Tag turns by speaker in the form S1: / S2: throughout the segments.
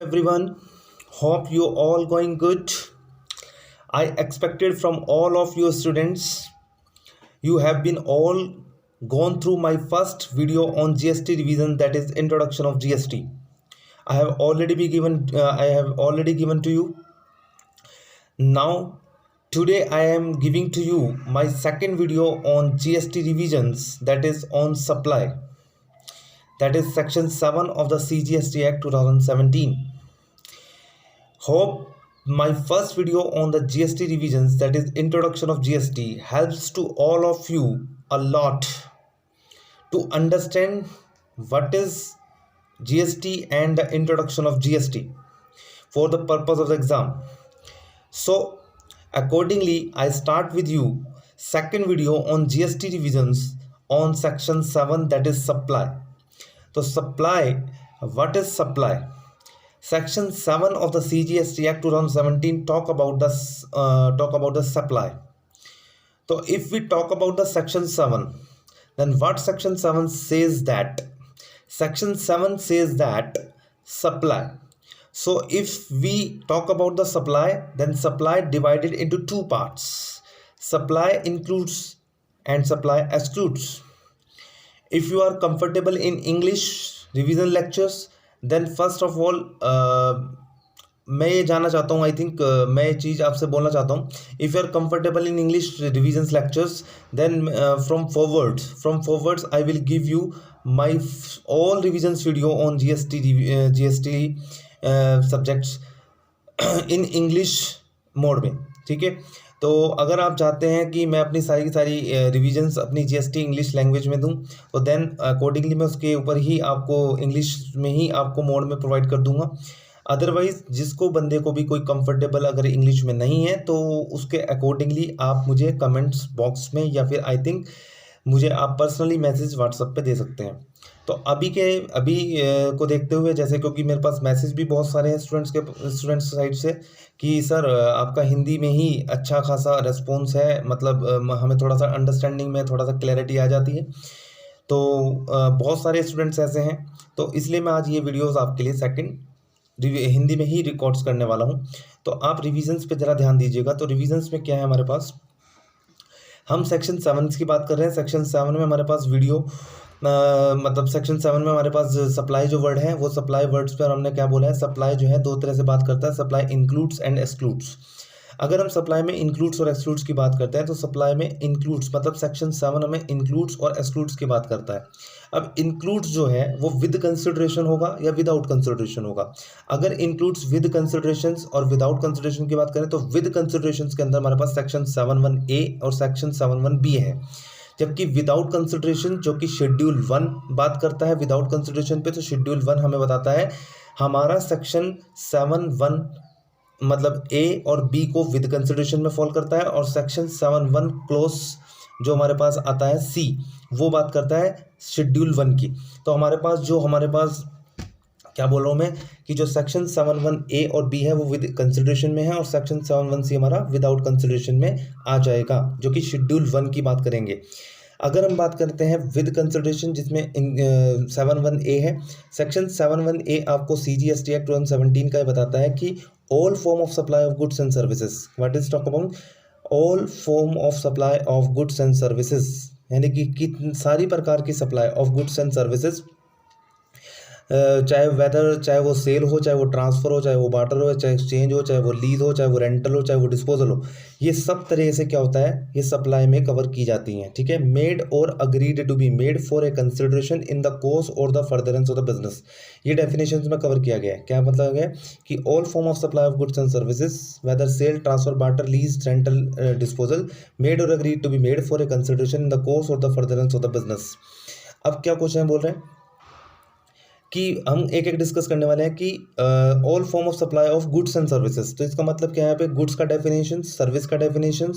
S1: Everyone, hope you all going good. I expected from all of you students, you have been all gone through my first video on GST revision, that is introduction of GST. I have already given to you. Now today I am giving to you my second video on GST revisions, that is on supply, that is section 7 of the CGST Act 2017. Hope my first video on the GST revisions, that is introduction of GST, helps to all of you a lot to understand what is GST and the introduction of GST for the purpose of the exam. So accordingly, I start with you second video on GST revisions on section 7, that is supply. So supply, what is supply? Section 7 of the CGST Act 2017 talk about the supply. So if we talk about the section 7, then what section 7 says that? Section 7 says that supply. So if we talk about the supply, then supply divided into two parts. Supply includes and supply excludes. If you are comfortable in English revision lectures, then first of all मैं ये जानना चाहता हूँ, I think मैं ये चीज़ आपसे बोलना चाहता हूँ, if you are comfortable in English revisions lectures, then from forwards I will give you my all revisions video on GST subjects in English mode में, ठीक है। तो अगर आप चाहते हैं कि मैं अपनी सारी की सारी रिविजन्स अपनी जीएसटी इंग्लिश लैंग्वेज में दूं, तो देन अकॉर्डिंगली मैं उसके ऊपर ही आपको इंग्लिश में ही आपको मोड में प्रोवाइड कर दूंगा। अदरवाइज जिसको बंदे को भी कोई कंफर्टेबल अगर इंग्लिश में नहीं है, तो उसके अकॉर्डिंगली आप मुझे कमेंट्स बॉक्स में या फिर आई थिंक मुझे आप पर्सनली मैसेज व्हाट्सएप पे दे सकते हैं। तो अभी को देखते हुए, जैसे क्योंकि मेरे पास मैसेज भी बहुत सारे हैं स्टूडेंट्स साइड से कि सर आपका हिंदी में ही अच्छा खासा रेस्पॉन्स है, मतलब हमें थोड़ा सा अंडरस्टैंडिंग में थोड़ा सा क्लैरिटी आ जाती है। तो बहुत सारे स्टूडेंट्स ऐसे हैं, तो इसलिए मैं आज ये वीडियोस आपके लिए सेकंड हिंदी में ही रिकॉर्ड्स करने वाला हूँ। तो आप रिविजन्स पे ज़रा ध्यान दीजिएगा। तो रिविजन्स में क्या है हमारे पास, हम सेक्शन 7 की बात कर रहे हैं। सेक्शन 7 में हमारे पास मतलब सेक्शन 7 में हमारे पास सप्लाई जो वर्ड है, वो सप्लाई वर्ड्स पर हमने क्या बोला है, सप्लाई जो है दो तरह से बात करता है, सप्लाई इंक्लूड्स एंड एक्सक्लूड्स। अगर हम सप्लाई में इंक्लूड्स और एक्सक्लूड्स की बात करते हैं, तो सप्लाई में इंक्लूड्स मतलब सेक्शन 7 हमें इंक्लूड्स और एक्सक्लूड्स की बात करता है। अब इंक्लूड्स जो है वो विद कंसिडरेशन होगा या विदाउट कंसिडरेशन होगा। अगर इंक्लूड्स विद कंसिडरेशंस और विदाउट कंसिडरेशन की बात करें, तो विद कंसिडरेशंस के अंदर हमारे पास सेक्शन 7(1)(a) और सेक्शन 7(1)(b है, जबकि विदाउट कंसिडरेशन जो कि शेड्यूल 1 बात करता है विदाउट कंसिडरेशन पे, तो शेड्यूल 1 हमें बताता है हमारा सेक्शन 7(1) मतलब ए और बी को विद कंसिडरेशन में फॉल करता है, और सेक्शन 7(1) क्लोज जो हमारे पास आता है सी, वो बात करता है शेड्यूल 1 की। तो हमारे पास क्या बोल रहा हूँ मैं कि जो सेक्शन 7(1)(a) और बी है वो विद कंसिडरेशन में है, और सेक्शन 7(1)(c) हमारा विदाउट कंसिडरेशन में आ जाएगा, जो कि शेड्यूल 1 की बात करेंगे। अगर हम बात करते हैं विद कंसिडरेशन, जिसमें 7(1)(a) है, सेक्शन 7(1)(a) आपको CGST Act 2017 का बताता है कि all form of supply of goods and services, what is talk about all form of supply of goods and services, यानी कि सारी प्रकार की supply of goods and services, चाहे वो सेल हो, चाहे वो ट्रांसफ़र हो, चाहे वो बार्टर हो, चाहे एक्सचेंज हो, चाहे वो लीज हो, चाहे वो रेंटल हो, चाहे वो डिस्पोजल हो, ये सब तरह से क्या होता है, ये सप्लाई में कवर की जाती हैं, ठीक है। Made or agreed to be made for a consideration in the course or the furtherance of the business, ये डेफिनेशंस में कवर किया गया है। क्या मतलब है कि all form of supply of goods and services whether sale, transfer, barter, lease, rental, disposal, made or agreed to be made for a consideration in the course or the furtherance of the business. अब क्या question बोल रहे हैं कि हम एक एक discuss करने वाले हैं कि all form of supply of goods and services. तो इसका मतलब क्या है, यहाँ पे गुड्स का डेफिनेशन, सर्विस का डेफिनेशन,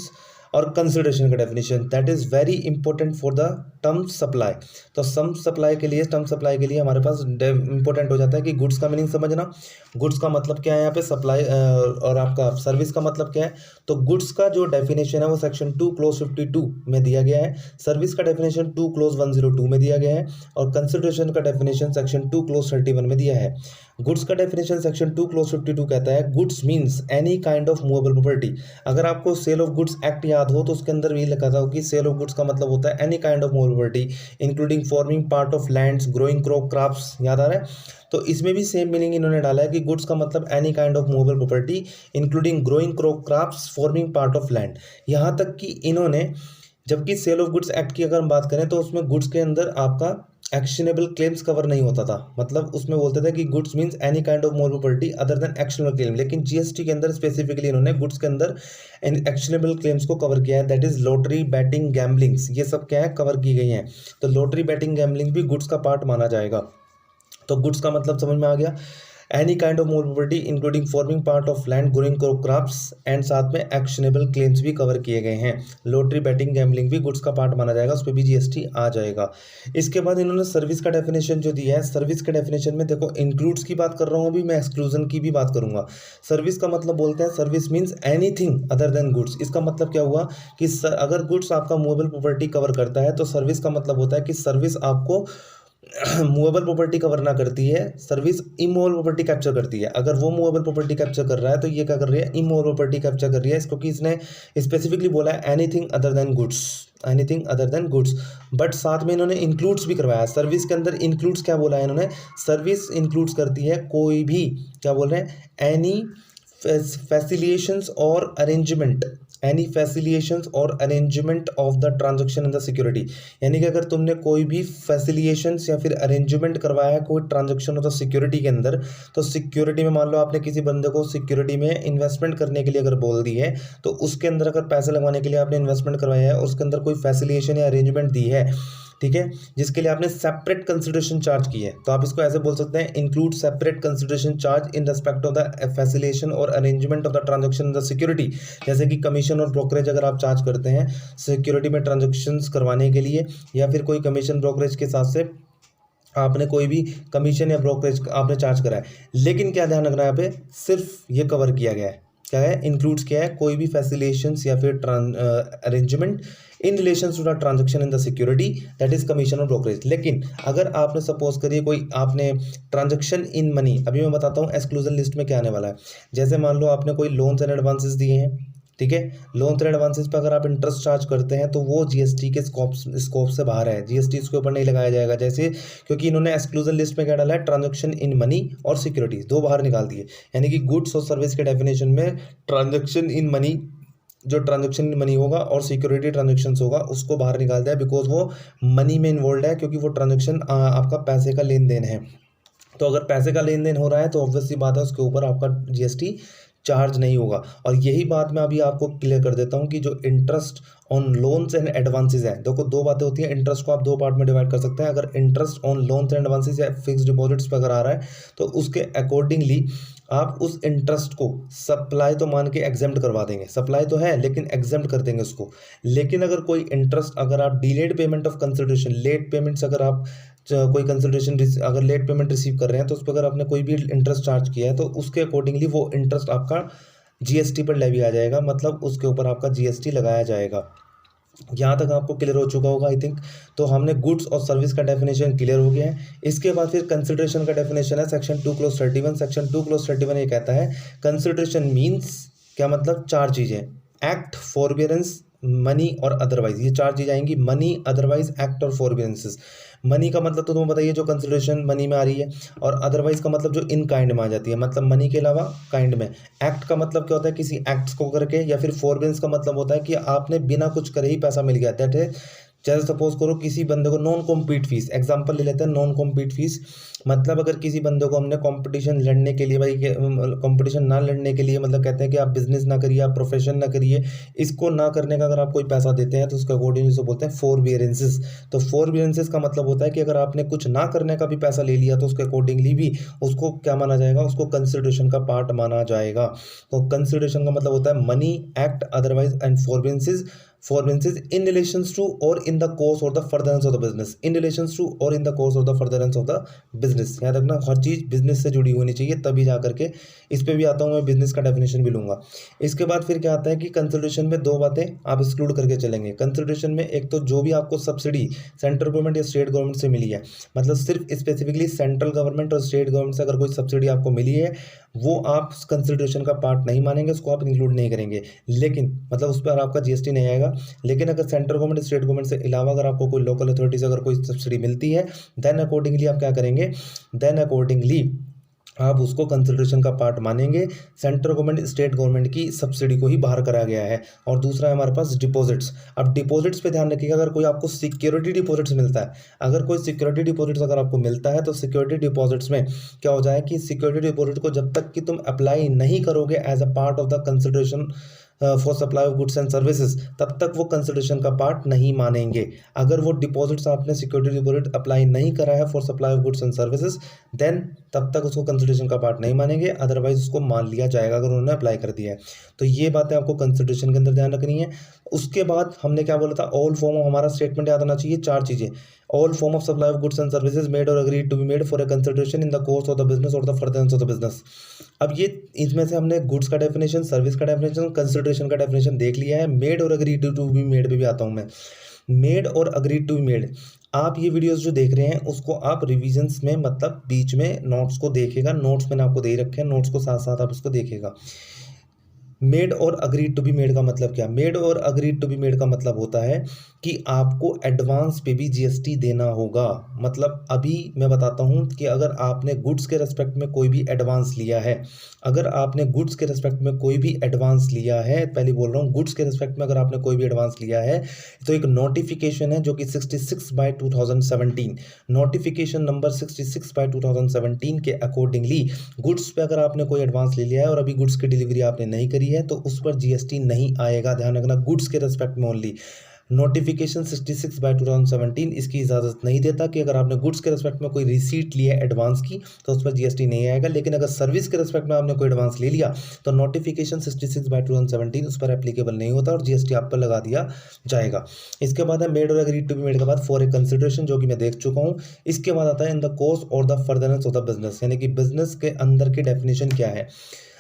S1: और कंसिडरेशन का definition that is very important for the term supply. तो टर्म सप्लाई के लिए हमारे पास इंपॉर्टेंट हो जाता है कि गुड्स का मीनिंग समझना। गुड्स का मतलब क्या है यहाँ पे सप्लाई, और आपका सर्विस का मतलब क्या है। तो गुड्स का जो डेफिनेशन है वो सेक्शन 2 क्लोज 52 में दिया गया है, सर्विस का डेफिनेशन 2 क्लोज 102 में दिया गया है, और कंसिडरेशन का डेफिनेशन सेक्शन 2 क्लोज 31 में दिया है। गुड्स का डेफिनेशन सेक्शन 2 क्लोज 52 कहता है goods means any kind of movable property. अगर आपको सेल ऑफ गुड्स एक्ट याद हो तो उसके अंदर भी लिखा था कि सेल ऑफ गुड्स का मतलब होता है any kind of movable property including forming part of lands, growing crops, याद आ रहा है। तो इसमें भी सेम मीनिंग इन्होंने डाला है कि गुड्स का मतलब any kind of movable property including growing crops forming part of land. यहाँ तक कि इन्होंने, जबकि सेल ऑफ गुड्स एक्ट की अगर हम बात करें तो उसमें गुड्स के अंदर आपका एक्शनेबल क्लेम्स कवर नहीं होता था, मतलब उसमें बोलते थे कि goods means any kind of movable property other than actionable claim. लेकिन जीएसटी के अंदर स्पेसिफिकली इन्होंने गुड्स के अंदर एक्शनेबल क्लेम्स को कवर किया है, दैट इज लॉटरी, बैटिंग, गैम्बलिंग्स, ये सब क्या है कवर की गई हैं। तो लॉटरी, बैटिंग, गैम्बलिंग भी गुड्स का पार्ट माना जाएगा। तो गुड्स का मतलब समझ में आ गया, any kind of movable property including forming part of land, growing crops, and साथ में एक्शनेबल क्लेम्स भी कवर किए गए हैं। लॉटरी, बैटिंग, गैम्बलिंग भी गुड्स का पार्ट माना जाएगा, उस पर भी जीएसटी आ जाएगा। इसके बाद इन्होंने सर्विस का डेफिनेशन जो दिया है, सर्विस के डेफिनेशन में देखो इंक्लूड्स की बात कर रहा हूँ, अभी मैं एक्सक्लूजन की भी बात करूंगा। सर्विस का मतलब बोलते हैं service means anything other than goods. इसका मतलब क्या हुआ कि अगर गुड्स आपका मूवेबल प्रॉपर्टी कवर करता है तो सर्विस का मतलब होता है कि सर्विस आपको मूवेबल प्रॉपर्टी कवर ना करती है, सर्विस इमूवेबल प्रॉपर्टी कैप्चर करती है। अगर वो मूवेबल प्रॉपर्टी कैप्चर कर रहा है तो ये क्या कर रही है, इमूवेबल प्रॉपर्टी कैप्चर कर रही है, क्योंकि इसने स्पेसिफिकली बोला है anything other than goods, anything other than goods. But साथ में इन्होंने इंक्लूड्स भी करवाया। सर्विस के अंदर इंक्लूड्स क्या बोला है इन्होंने, सर्विस इंक्लूड्स करती है कोई भी, क्या बोल रहे हैं, एनी फैसिलिटेशंस और अरेंजमेंट, एनी फैसिलिटेशंस और arrangement of the transaction in the security. यानी कि अगर तुमने कोई भी फैसिलिटेशंस या फिर अरेंजमेंट करवाया है कोई ट्रांजैक्शन ऑफ द सिक्योरिटी के अंदर, तो सिक्योरिटी में मान लो आपने किसी बंदे को सिक्योरिटी में इन्वेस्टमेंट करने के लिए अगर बोल दी है, तो उसके अंदर अगर पैसे लगवाने के लिए आपने इन्वेस्टमेंट करवाया है और उसके अंदर कोई फैसिलिटेशन या अरेंजमेंट दी है, ठीक है, जिसके लिए आपने सेपरेट कंसिडरेशन चार्ज की है, तो आप इसको ऐसे बोल सकते हैं include separate consideration charge in respect of the facilitation or arrangement of the transaction in the security. जैसे कि कमीशन और ब्रोकरेज अगर आप चार्ज करते हैं सिक्योरिटी में ट्रांजैक्शंस करवाने के लिए, या फिर कोई कमीशन ब्रोकरेज के साथ से आपने कोई भी कमीशन या ब्रोकरेज आपने चार्ज करा है। लेकिन क्या ध्यान रखना है यहाँ पे, सिर्फ ये कवर किया गया है, क्या है, इंक्लूड्स किया है कोई भी फैसिलिटेशंस या फिर arrangement in relation to the transaction in the security, that is commission और ब्रोकरेज। लेकिन अगर आपने सपोज करिए कोई आपने ट्रांजैक्शन इन मनी, अभी मैं बताता हूँ एक्सक्लूजन लिस्ट में क्या आने वाला है। जैसे मान लो आपने कोई लोन्स एंड एडवांसेस दिए हैं, ठीक है, लोन एंड एडवांसेस पे अगर आप इंटरेस्ट चार्ज करते हैं तो वो जीएसटी के स्कोप से बाहर है, जीएसटी इसके ऊपर नहीं लगाया जाएगा। जैसे क्योंकि इन्होंने एक्सक्लूजन लिस्ट में क्या डाला है, ट्रांजैक्शन इन मनी और सिक्योरिटीज दो बाहर निकाल दिए, यानी कि गुड्स और सर्विस के डेफिनेशन में ट्रांजैक्शन इन मनी, जो ट्रांजैक्शन इन मनी होगा और सिक्योरिटी ट्रांजैक्शंस होगा उसको बाहर निकाल दिया, बिकॉज वो मनी में इन्वॉल्व है, क्योंकि वो ट्रांजैक्शन आपका पैसे का लेन देन है। तो अगर पैसे का लेन देन हो रहा है तो ऑब्वियसली बात है उसके ऊपर आपका जीएसटी चार्ज नहीं होगा। और यही बात मैं अभी आपको क्लियर कर देता हूँ कि जो interest on loans and advances है, देखो दो बातें होती हैं, इंटरेस्ट को आप दो पार्ट में डिवाइड कर सकते हैं। अगर interest on loans and advances या फिक्स डिपॉजिट्स पे अगर आ रहा है तो उसके अकॉर्डिंगली आप उस इंटरेस्ट को सप्लाई तो मान के एग्जेम्प्ट करवा देंगे, सप्लाई तो है लेकिन एग्जेम्प्ट कर देंगे उसको। लेकिन अगर कोई इंटरेस्ट, अगर आप delayed payment of consideration, late payments, अगर आप कोई कंसिडरेशन अगर लेट पेमेंट रिसीव कर रहे हैं तो उस पर अगर आपने कोई भी इंटरेस्ट चार्ज किया है तो उसके अकॉर्डिंगली वो इंटरेस्ट आपका जीएसटी पर लेवी आ जाएगा, मतलब उसके ऊपर आपका जीएसटी लगाया जाएगा। यहाँ तक आपको क्लियर हो चुका होगा आई थिंक। तो हमने गुड्स और सर्विस का डेफिनेशन क्लियर हो गया है। इसके बाद फिर कंसिडरेशन का डेफिनेशन है सेक्शन 2 क्लोज 31। सेक्शन 2 क्लोज 31 ये कहता है कंसिडरेशन मीन्स, क्या मतलब, चार चीज़ें, एक्ट, फॉरबियरेंस, मनी और अदरवाइज। ये चार चीज़ आएंगी, मनी, अदरवाइज, एक्ट और फॉरबियरेंसेस। मनी का मतलब तो तुम्हें बताइए जो कंसिडरेशन मनी में आ रही है, और अदरवाइज का मतलब जो इन काइंड में आ जाती है, मतलब मनी के अलावा काइंड में। एक्ट का मतलब क्या होता है, किसी एक्ट्स को करके, या फिर फॉरबियरेंस का मतलब होता है कि आपने बिना कुछ करे ही पैसा मिल गया, दैट है जैसे सपोज करो किसी बंदे को नॉन कॉम्पीट फीस, एग्जांपल ले लेते हैं नॉन कॉम्पीट फीस, मतलब अगर किसी बंदे को हमने कंपटीशन लड़ने के लिए, भाई कंपटीशन ना लड़ने के लिए, मतलब कहते हैं कि आप बिजनेस ना करिए, आप प्रोफेशन ना करिए, इसको ना करने का अगर आप कोई पैसा देते हैं तो उसके अकॉर्डिंग उसको बोलते हैं फोरबियरेंसेस। तो फोरबियरेंसेस का मतलब होता है कि अगर आपने कुछ ना करने का भी पैसा ले लिया तो उसके अकॉर्डिंगली भी उसको क्या माना जाएगा, उसको कंसिडरेशन का पार्ट माना जाएगा। तो कंसिडरेशन का मतलब होता है money, act, otherwise and forbearances in relations to or in the course or the furtherance of the business, in relations to or in the course or the furtherance of the business। याद रखना हर चीज़ business से जुड़ी होनी चाहिए, तभी जा करके इस पे भी आता हूँ मैं, बिजनेस का डेफिनेशन भी लूंगा। इसके बाद फिर क्या आता है कि कंसिडरेशन में दो बातें आप एक्सक्लूड करके चलेंगे। कंसिडरेशन में एक तो जो भी आपको सब्सिडी सेंट्रल गवर्नमेंट या स्टेट गवर्नमेंट से मिली है, मतलब सिर्फ स्पेसिफिकली सेंट्रल गवर्नमेंट और स्टेट गवर्नमेंट से अगर कोई सब्सिडी आपको मिली है, वो आप कंसिडरेशन का पार्ट नहीं मानेंगे, उसको आप इंक्लूड नहीं करेंगे। लेकिन मतलब उस पर आपका जीएसटी नहीं आएगा। लेकिन अगर सेंट्रल गवर्नमेंट स्टेट गवर्नमेंट से अलावा अगर आपको कोई लोकल अथॉरिटी से अगर कोई सब्सिडी मिलती है, देन अकॉर्डिंगली आप क्या करेंगे, देन अकॉर्डिंगली आप उसको कंसिडरेशन का पार्ट मानेंगे। सेंट्रल गवर्नमेंट स्टेट गवर्नमेंट की सब्सिडी को ही बाहर करा गया है। और दूसरा है हमारे पास डिपॉजिट्स। अब डिपॉजिट्स पे ध्यान रखिएगा, अगर कोई आपको सिक्योरिटी डिपॉजिट्स मिलता है, अगर कोई सिक्योरिटी डिपॉजिट्स अगर आपको मिलता है तो सिक्योरिटी डिपॉजिट्स में क्या हो जाए कि सिक्योरिटी डिपॉजिट को जब तक कि तुम अप्लाई नहीं करोगे as a part of the consideration for supply of goods and services, तब तक वो कंसिडरेशन का पार्ट नहीं मानेंगे। अगर वो डिपॉजिट्स आपने सिक्योरिटी डिपॉजिट अप्लाई नहीं करा है for supply of goods and services, then तब तक उसको कंसिडरेशन का पार्ट नहीं मानेंगे, अदरवाइज उसको मान लिया जाएगा अगर उन्होंने अप्लाई कर दिया है। तो ये बातें आपको कंसिडरेशन के अंदर ध्यान रखनी है। उसके बाद हमने क्या बोला था, ऑल फॉर्म ऑफ, हमारा स्टेटमेंट याद आना चाहिए चार चीजें, all form of supply of goods and services made or agreed to be made for a consideration in the course of the business or the furtherance of the business. अब ये इसमें से हमने गुड्स का डेफिनेशन, सर्विस का definition, consideration का definition देख लिया है। Made or agreed to be made पे भी आता हूँ मैं। Made or agreed to be made, आप ये वीडियोस जो देख रहे हैं उसको आप रिविजन्स में, मतलब बीच में नोट्स को देखेगा, नोट्स मैंने आपको दे रखे हैं, नोट्स को साथ साथ आप उसको देखेगा। Made or agreed to be made का मतलब क्या, made or agreed to be made का मतलब होता है कि आपको एडवांस पे भी जीएसटी देना होगा। मतलब अभी मैं बताता हूं कि अगर आपने गुड्स के रेस्पेक्ट में कोई भी एडवांस लिया है, अगर आपने गुड्स के रेस्पेक्ट में कोई भी एडवांस लिया है, पहले बोल रहा हूँ गुड्स के रेस्पेक्ट में अगर आपने कोई भी एडवांस लिया है, तो एक नोटिफिकेशन है जो कि 66/2017, नोटिफिकेशन नंबर 66/2017 के अकॉर्डिंगली गुड्स पे अगर आपने कोई एडवांस ले लिया है और अभी गुड्स की डिलीवरी आपने नहीं करी है, तो उस पर जीएसटी नहीं आएगा। ध्यान रखना, गुड्स के रेस्पेक्ट में ओनली। नोटिफिकेशन 66/2017 इसकी इजाज़त नहीं देता कि अगर आपने गुड्स के रेस्पेक्ट में कोई रिसीट ली है एडवांस की तो उस पर जीएसटी नहीं आएगा। लेकिन अगर सर्विस के रेस्पेक्ट में आपने कोई एडवांस ले लिया तो नोटिफिकेशन 66/2017 उस पर एप्लीकेबल नहीं होता और जीएसटी आप पर लगा दिया जाएगा। इसके बाद है made or agreed to be made के बाद फॉर ए कंसिडरेशन, जो कि मैं देख चुका हूँ। इसके बाद आता है इन the course or the furtherance of the business, यानी कि बिजनेस के अंदर की डेफिनेशन क्या है।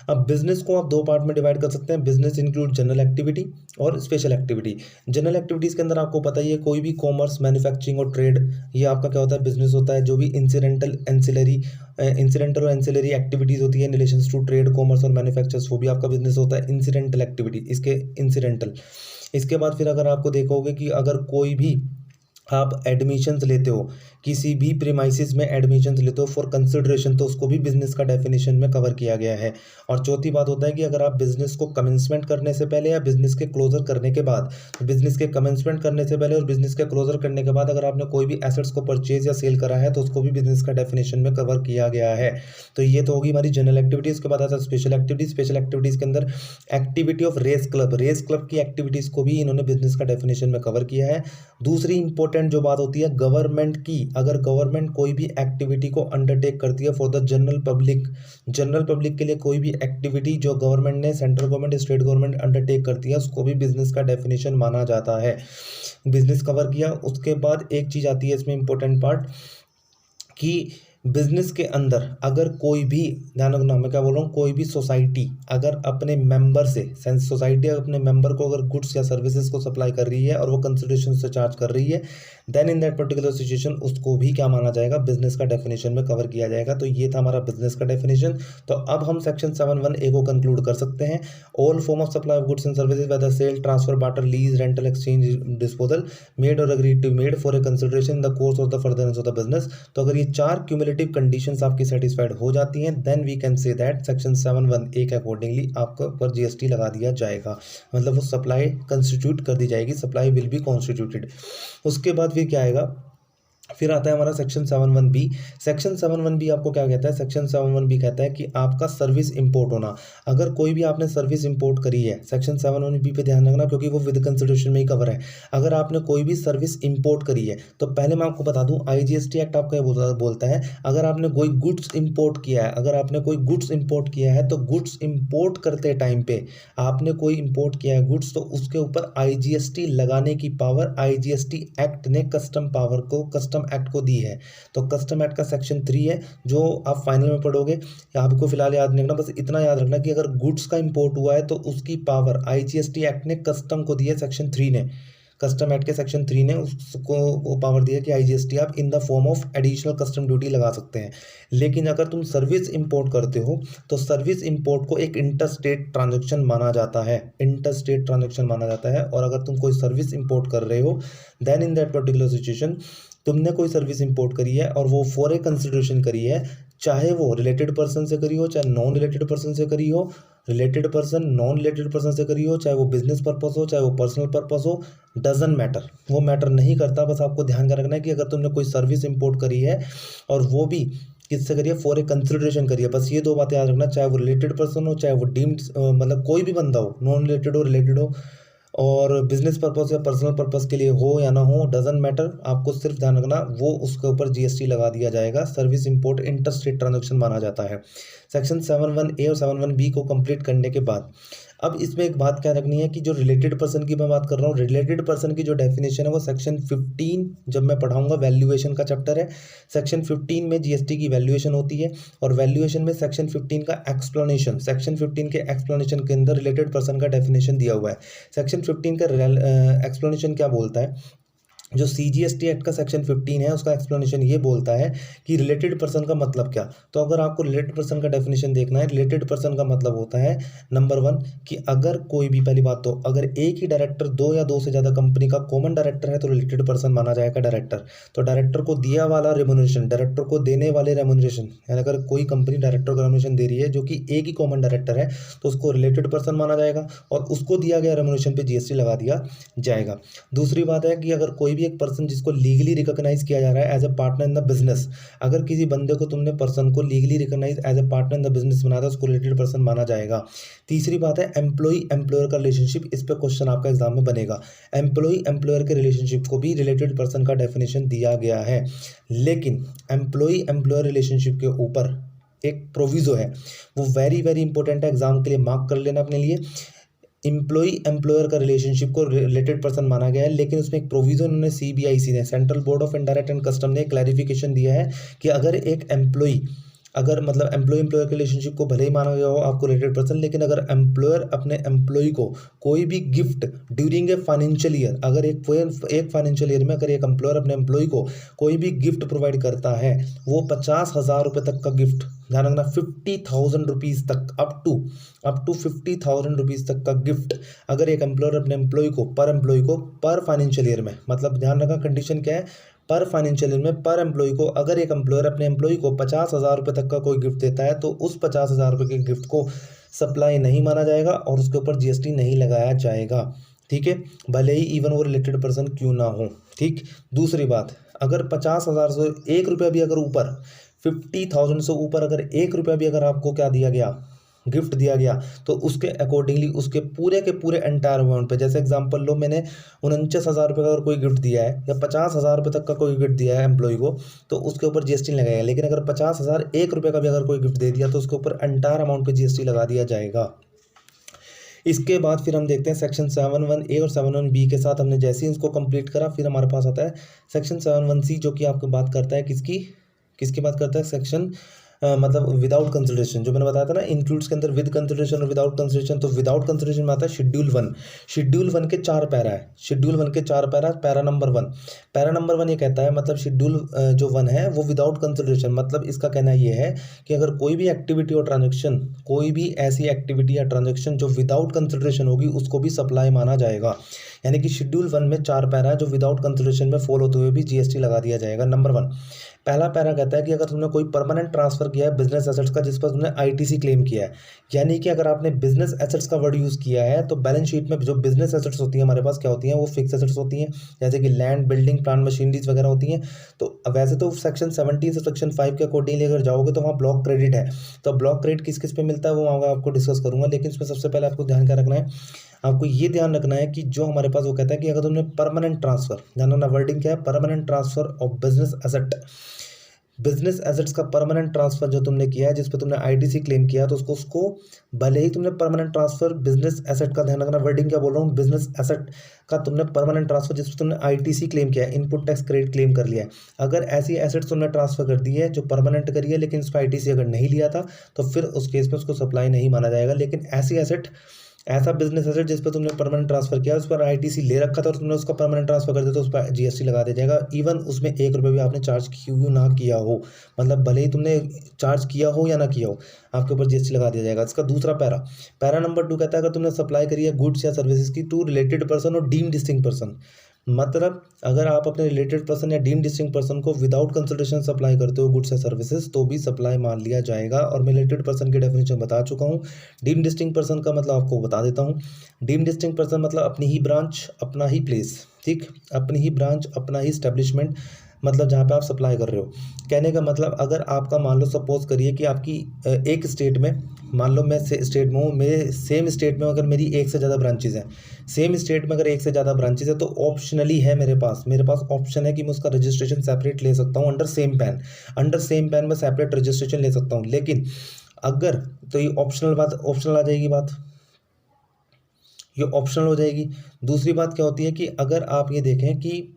S1: अब बिजनेस को आप दो पार्ट में डिवाइड कर सकते हैं। बिजनेस इंक्लूड जनरल एक्टिविटी और स्पेशल एक्टिविटी। जनरल एक्टिविटीज़ के अंदर आपको पता ही है कोई भी कॉमर्स, मैन्युफैक्चरिंग और ट्रेड, ये आपका क्या होता है, बिजनेस होता है। जो भी इंसिडेंटल और एंसिलरी एक्टिविटीज़ होती है in relation to trade, commerce और मैन्युफैक्चर्स, वो भी आपका बिजनेस होता है। इंसिडेंटल एक्टिविटी, इसके इंसिडेंटल। इसके बाद फिर अगर आपको देखोगे कि अगर कोई भी आप एडमिशन्स लेते हो, किसी भी प्रीमाइसिस में एडमिशन्स लेते हो फॉर कंसिडरेशन, तो उसको भी बिजनेस का डेफिनेशन में कवर किया गया है। और चौथी बात होता है कि अगर आप बिजनेस को कमेंसमेंट करने से पहले या बिजनेस के क्लोजर करने के बाद, बिजनेस के कमेंसमेंट करने से पहले और बिजनेस के क्लोजर करने के बाद अगर आपने कोई भी एसेट्स को परचेज या सेल करा है तो उसको भी बिजनेस का डेफिनेशन में कवर किया गया है। तो ये तो होगी हमारी जनरल एक्टिविटीज़। के बाद आता है स्पेशल एक्टिविटीज़। स्पेशल एक्टिविटीज़ के अंदर एक्टिविटी ऑफ रेस क्लब की एक्टिविटीज़ को भी इन्होंने बिजनेस का डेफिनेशन में कवर किया है। दूसरी इंपॉर्टेंट जो बात होती है गवर्नमेंट की, अगर गवर्नमेंट कोई भी एक्टिविटी को अंडरटेक करती है फॉर द जनरल पब्लिक के लिए कोई भी एक्टिविटी जो गवर्नमेंट ने, central government, state government undertake करती है, उसको भी बिजनेस का डेफिनेशन माना जाता है। बिजनेस कवर किया। उसके बाद एक चीज़ आती है इसमें इंपॉर्टेंट पार्ट कि बिजनेस के अंदर अगर कोई भी, ध्यान रखना मैं क्या बोल रहा हूँ, कोई भी सोसाइटी अगर अपने मेंबर से, सोसाइटी अपने मेंबर को अगर गुड्स या सर्विसेज को सप्लाई कर रही है और वो कंसिडरेशन से चार्ज कर रही है, then in that particular situation उसको भी क्या माना जाएगा, बिजनेस का डेफिनेशन में कवर किया जाएगा। तो ये था हमारा बिजनेस का डेफिनेशन। तो अब हम सेक्शन 7(1)(a) को कंक्लूड कर सकते हैं। All form of supply of goods and services whether sale, transfer, barter, lease, rental, exchange, disposal, made or agreed to made for a consideration in the course of the furtherance of the business. तो अगर ये चार cumulative qualitative conditions आपकी satisfied हो जाती हैं, then we can say that section 7(1)(a) के accordingly आपके ऊपर जीएसटी लगा दिया जाएगा, मतलब वो सप्लाई कंस्टिट्यूट कर दी जाएगी, सप्लाई विल बी कॉन्स्टिट्यूटेड। उसके बाद फिर क्या आएगा, फिर आता है हमारा सेक्शन 7(1)(b). सेक्शन 7(1)(b) आपको क्या कहता है, सेक्शन 7(1)(b) कहता है कि आपका सर्विस इंपोर्ट होना। अगर कोई भी आपने सर्विस इंपोर्ट करी है, सेक्शन 7(1)(b) पे ध्यान रखना क्योंकि वो विद कंसिडरेशन में ही कवर है। अगर आपने कोई भी सर्विस इंपोर्ट करी है तो पहले मैं आपको बता दूं, IGST एक्ट आपका बोलता है अगर आपने कोई गुड्स इंपोर्ट किया है, अगर आपने कोई गुड्स इंपोर्ट किया है तो गुड्स इंपोर्ट करते टाइम पे आपने कोई इंपोर्ट किया है गुड्स, तो उसके ऊपर IGST लगाने की पावर IGST एक्ट ने कस्टम पावर को, कस्टम एक्ट को दी है। तो कस्टम एक्ट का सेक्शन 3 है जो आप फाइनल में पढ़ोगे। आपको फिलहाल याद नहीं रखना, बस इतना याद रखना कि अगर गुड्स का इंपोर्ट हुआ है तो उसकी पावर IGST एक्ट ने कस्टम को दी है, सेक्शन 3 ने, कस्टम एक्ट के सेक्शन 3 ने उसको वो पावर दी है कि IGST आप in the form of additional custom duty लगा सकते हैं। लेकिन अगर तुम सर्विस इंपोर्ट करते हो तो सर्विस इंपोर्ट को एक इंटर स्टेट ट्रांजेक्शन माना जाता है, इंटर स्टेट ट्रांजेक्शन माना जाता है। और अगर तुम कोई सर्विस इंपोर्ट कर रहे हो then in that particular situation तुमने कोई सर्विस इंपोर्ट करी है और वो फॉर ए कंसिडरेशन करी है, चाहे वो रिलेटेड पर्सन से करी हो चाहे नॉन रिलेटेड पर्सन से करी हो, related person non related person से करी हो, चाहे वो बिजनेस पर्पस हो चाहे वो पर्सनल पर्पस हो, डजंट मैटर, वो मैटर नहीं करता। बस आपको ध्यान का रखना है कि अगर तुमने कोई सर्विस इंपोर्ट करी है और वो भी किससे करिए, फॉर ए कंसिडरेशन करिए, बस ये दो बातें याद रखना, चाहे वो रिलेटेड पर्सन हो चाहे वो डीम्ड मतलब कोई भी बंदा हो, नॉन रिलेटेड हो रिलेटेड हो, और बिजनेस पर्पस या पर्सनल पर्पस के लिए हो या ना हो, डजंट मैटर। आपको सिर्फ ध्यान रखना वो उसके ऊपर GST लगा दिया जाएगा। Service import inter state transaction माना जाता है। सेक्शन 7(1)(a) और 7(1)(b) को कंप्लीट करने के बाद अब इसमें एक बात क्या रखनी है कि जो रिलेटेड पर्सन की मैं बात कर रहा हूँ, रिलेटेड पर्सन की जो डेफिनेशन है वो सेक्शन 15 जब मैं पढ़ाऊंगा, वैल्यूएशन का चैप्टर है, सेक्शन 15 में GST की वैल्यूएशन होती है। और वैल्यूएशन में सेक्शन 15 का एक्सप्लेनेशन, सेक्शन 15 के एक्सप्लेनेशन के अंदर रिलेटेड पर्सन का डेफिनेशन दिया हुआ है। सेक्शन 15 का एक्सप्लेनेशन क्या बोलता है, जो CGST एक्ट का सेक्शन 15 है उसका एक्सप्लेनेशन ये बोलता है कि रिलेटेड पर्सन का मतलब क्या। तो अगर आपको रिलेटेड पर्सन का डेफिनेशन देखना है, रिलेटेड पर्सन का मतलब होता है नंबर 1 कि अगर कोई भी, पहली बात तो अगर एक ही डायरेक्टर 2 या 2 से ज़्यादा कंपनी का कॉमन डायरेक्टर है तो रिलेटेड पर्सन माना जाएगा डायरेक्टर। तो डायरेक्टर को दिया वाला रेम्यूनरेशन, डायरेक्टर को देने वाले रेम्यूनरेशन, यानी अगर कोई कंपनी डायरेक्टर को रेम्यूनरेशन दे रही है जो कि एक ही कॉमन डायरेक्टर है तो उसको रिलेटेड पर्सन माना जाएगा और उसको दिया गया रेम्यूनरेशन पे GST लगा दिया जाएगा। दूसरी बात है कि अगर कोई भी एक पर्सन जिसको लीगली रिकॉग्नाइज किया जा रहा है as a partner in the business, अगर किसी बंदे को तुमने पर्सन को legally recognise as a partner in the business बनाया था उसको रिलेटेड पर्सन माना जाएगा। तीसरी बात है एम्प्लॉय एम्प्लॉयर का रिलेशनशिप, इस पे क्वेश्चन आपका एग्जाम में बनेगा। एम्प्लॉय एम्प्लॉयर के रिलेशनशिप को भी रिलेटेड पर्सन का डेफिनेशन दिया गया है, लेकिन एम्प्लॉय एम्प्लॉयर रिलेशनशिप के ऊपर एक प्रोविजो है, वो वेरी वेरी इंपॉर्टेंट है, एग्जाम के लिए मार्क कर लेना अपने लिए। एम्प्लॉय एम्प्लॉयर का रिलेशनशिप को रिलेटेड पर्सन माना गया है, लेकिन उसमें एक प्रोविजन उन्होंने CBIC ने, central board of indirect and custom ने क्लैरिफिकेशन दिया है कि अगर एक एम्प्लॉय, अगर मतलब एम्प्लॉय एम्प्लॉयर के रिलेशनशिप को भले ही माना गया हो आपको रिलेटेड पर्सन, लेकिन अगर एम्प्लॉयर अपने एम्प्लॉय को कोई भी gift during a financial year, अगर एक फाइनेंशियल ईयर में अगर एक एम्प्लॉयर अपने एम्प्लॉय को कोई भी गिफ्ट प्रोवाइड करता है, वो 50,000 रुपये तक का गिफ्ट, ध्यान रखना 50,000 रुपीज़ तक, अप टू 50,000 रुपीज़ तक का गिफ्ट अगर एक एम्प्लॉयर अपने एम्प्लॉय को पर फाइनेंशियल ईयर में, मतलब ध्यान रखना कंडीशन क्या है, पर फाइनेंशियल ईयर में पर एम्प्लॉय को, अगर एक एम्प्लॉयर अपने एम्प्लॉय को 50,000 रुपये तक का कोई गिफ्ट देता है तो उस 50,000 रुपये के गिफ्ट को सप्लाई नहीं माना जाएगा और उसके ऊपर GST नहीं लगाया जाएगा। ठीक है, भले ही इवन वो रिलेटेड पर्सन क्यों ना हो। ठीक, दूसरी बात, अगर 50,000 से 1 रुपया भी अगर ऊपर, 50,000 से ऊपर अगर 1 रुपया भी अगर आपको क्या दिया गया, गिफ्ट दिया गया, तो उसके अकॉर्डिंगली उसके पूरे के पूरे एंटायर अमाउंट पे, जैसे एग्जांपल लो मैंने 49,000 रुपये का अगर कोई गिफ्ट दिया है या 50,000 रुपये तक का कोई गिफ्ट दिया है एम्प्लॉय को, तो उसके ऊपर GST नहीं लगाएगा। लेकिन अगर 50,000 1 रुपये का भी अगर कोई गिफ्ट दे दिया तो उसके ऊपर एंटायर अमाउंट पे GST लगा दिया जाएगा। इसके बाद फिर हम देखते हैं सेक्शन 7(1)(a) और 7(1)(b) के साथ हमने जैसे ही इसको कंप्लीट करा, फिर हमारे पास आता है सेक्शन 7(1)(c) जो कि आपको बात करता है किसकी बात करता है, सेक्शन मतलब विदाउट कंसिडरेशन, जो मैंने बताया था ना, इंक्लूड्स के अंदर विद कंसिडरेशन और विदाउट कंसिडरेशन। तो विदाउट कंसिडरेशन में आता है शेड्यूल 1। शेड्यूल 1 के 4 पैरा है, शेड्यूल 1 के 4 पैरा। पैरा नंबर 1 ये कहता है, मतलब शेड्यूल जो 1 है वो विदाउट कंसिडरेशन, मतलब इसका कहना ये है कि अगर कोई भी एक्टिविटी और ट्रांजेक्शन, कोई भी ऐसी एक्टिविटी या ट्रांजेक्शन जो विदाउट कंसिडरेशन होगी उसको भी सप्लाई माना जाएगा। यानी कि शेड्यूल 1 में 4 पैरा है जो विदाउट कंसिडरेशन में फॉलो होते हुए भी जीएसटी लगा दिया जाएगा। नंबर 1, पहला पैरा कहता है कि अगर तुमने कोई परमानेंट ट्रांसफर किया है बिजनेस एसेट्स का जिस पर तुमने आईटीसी क्लेम किया है, यानी कि अगर आपने बिजनेस एसेट्स का वर्ड यूज़ किया है तो बैलेंस शीट में जो बिजनेस एसेट्स होती हैं हमारे पास क्या होती हैं, वो फिक्स एसेट्स होती हैं, जैसे कि लैंड, बिल्डिंग, प्लांट, मशीनरीज वगैरह होती हैं। तो वैसे तो सेक्शन 17 से सेक्शन 5 के अकॉर्डिंगली अगर जाओगे तो वहाँ ब्लॉक क्रेडिट है। तो ब्लॉक क्रेडिट किस किस पे मिलता है वो वहाँ आपको डिस्कस करूंगा, लेकिन इसमें सबसे पहले आपको ध्यान क्या रखना है, आपको ये ध्यान रखना है कि जो हमारे पास वो कहता है कि अगर तुमने परमानेंट ट्रांसफर, जानना ना वर्डिंग क्या है, permanent transfer of business asset, business assets का परमानेंट ट्रांसफर जो तुमने किया है जिस पे तुमने आईटीसी क्लेम किया है, तो उसको भले ही तुमने परमानेंट ट्रांसफर बिजनेस एसेट का, ध्यान रखना वर्डिंग क्या बोल रहा हूँ, बिजनेस एसेट का तुमने परमानेंट ट्रांसफर जिस पे तुमने आईटीसी क्लेम किया है, इनपुट टैक्स क्रेडिट क्लेम कर लिया है, अगर ऐसी एसेट्स तुमने ट्रांसफर कर दी है जो परमानेंट करी है लेकिन उस पर आईटीसी अगर नहीं लिया था तो फिर उस केस में उसको सप्लाई नहीं माना जाएगा। लेकिन ऐसी एसेट, ऐसा बिजनेस एसेट जिस पर तुमने परमानेंट ट्रांसफर किया, उस पर आईटीसी ले रखा था और तुमने उसका परमानेंट ट्रांसफर कर दिया तो उस पर जीएसटी लगा दिया जाएगा, इवन उसमें 1 रुपये भी आपने चार्ज क्यों ना किया हो, मतलब भले ही तुमने चार्ज किया हो या ना किया हो, आपके ऊपर जीएसटी लगा दिया जाएगा। इसका दूसरा पैरा नंबर 2 कहता है अगर तुमने सप्लाई करी है गुड्स या सर्विसेज की टू रिलेटेड पर्सन और डीम डिस्टिंक्ट पर्सन, मतलब अगर आप अपने रिलेटेड पर्सन या डीम डिस्टिंक्ट पर्सन को विदाउट कंसिडरेशन सप्लाई करते हो गुड्स या सर्विसेज तो भी सप्लाई मान लिया जाएगा। और मैं रिलेटेड पर्सन की डेफिनेशन बता चुका हूँ। डीम डिस्टिंक्ट पर्सन का मतलब आपको बता देता हूँ। डीम डिस्टिंक्ट पर्सन मतलब अपनी ही ब्रांच अपना ही प्लेस, ठीक, अपनी ही ब्रांच अपना ही स्टैब्लिशमेंट, मतलब जहाँ पे आप सप्लाई कर रहे हो। कहने का मतलब अगर आपका मान लो सपोज करिए कि आपकी एक स्टेट में, मान लो मैं स्टेट में हूँ, मेरे सेम स्टेट में अगर मेरी 1 से ज़्यादा ब्रांचेज हैं, सेम स्टेट में अगर 1 से ज़्यादा ब्रांचेज है तो ऑप्शनली है मेरे पास ऑप्शन है कि मैं उसका रजिस्ट्रेशन सेपरेट ले सकता हूँ अंडर सेम पैन में सेपरेट रजिस्ट्रेशन ले सकता हूँ। लेकिन अगर, तो ये ऑप्शनल आ जाएगी बात, ये ऑप्शनल हो जाएगी। दूसरी बात क्या होती है कि अगर आप ये देखें कि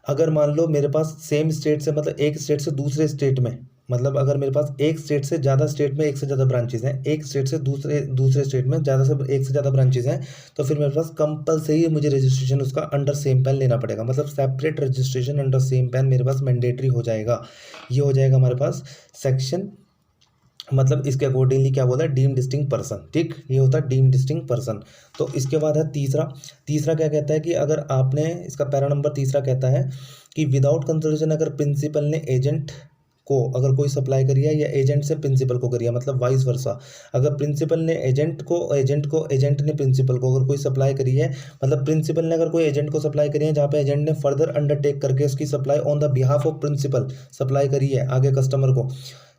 S1: अगर मान लो मेरे पास सेम स्टेट से, मतलब एक स्टेट से दूसरे स्टेट में, मतलब अगर मेरे पास एक स्टेट से ज़्यादा स्टेट में 1 से ज़्यादा ब्रांचेज हैं, एक स्टेट से दूसरे स्टेट में ज़्यादा से 1 से ज़्यादा ब्रांचेज हैं, तो फिर मेरे पास कंपलसरी मुझे रजिस्ट्रेशन उसका अंडर सेम पैन लेना पड़ेगा, मतलब separate registration under same pan मेरे पास मैंडेटरी हो जाएगा। ये हो जाएगा हमारे पास सेक्शन, मतलब इसके अकॉर्डिंगली क्या बोला है, डीम डिस्टिंक्ट पर्सन, ठीक, ये होता है डीम डिस्टिंक्ट पर्सन। तो इसके बाद है तीसरा क्या कहता है कि अगर आपने, इसका पैरा नंबर तीसरा कहता है कि विदाउट कंसिडरेशन अगर प्रिंसिपल ने एजेंट को अगर कोई सप्लाई करी है या एजेंट से प्रिंसिपल को करी है, मतलब वाइस वर्सा, अगर प्रिंसिपल ने एजेंट ने प्रिंसिपल को अगर कोई सप्लाई करी है, मतलब प्रिंसिपल ने अगर कोई एजेंट को सप्लाई करी है जहाँ पे एजेंट ने फर्दर अंडरटेक करके उसकी supply on the behalf of principal supply करी है आगे कस्टमर को,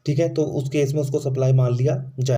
S1: ठीक है, तो उस केस में उसको सप्लाई मान लिया जाए।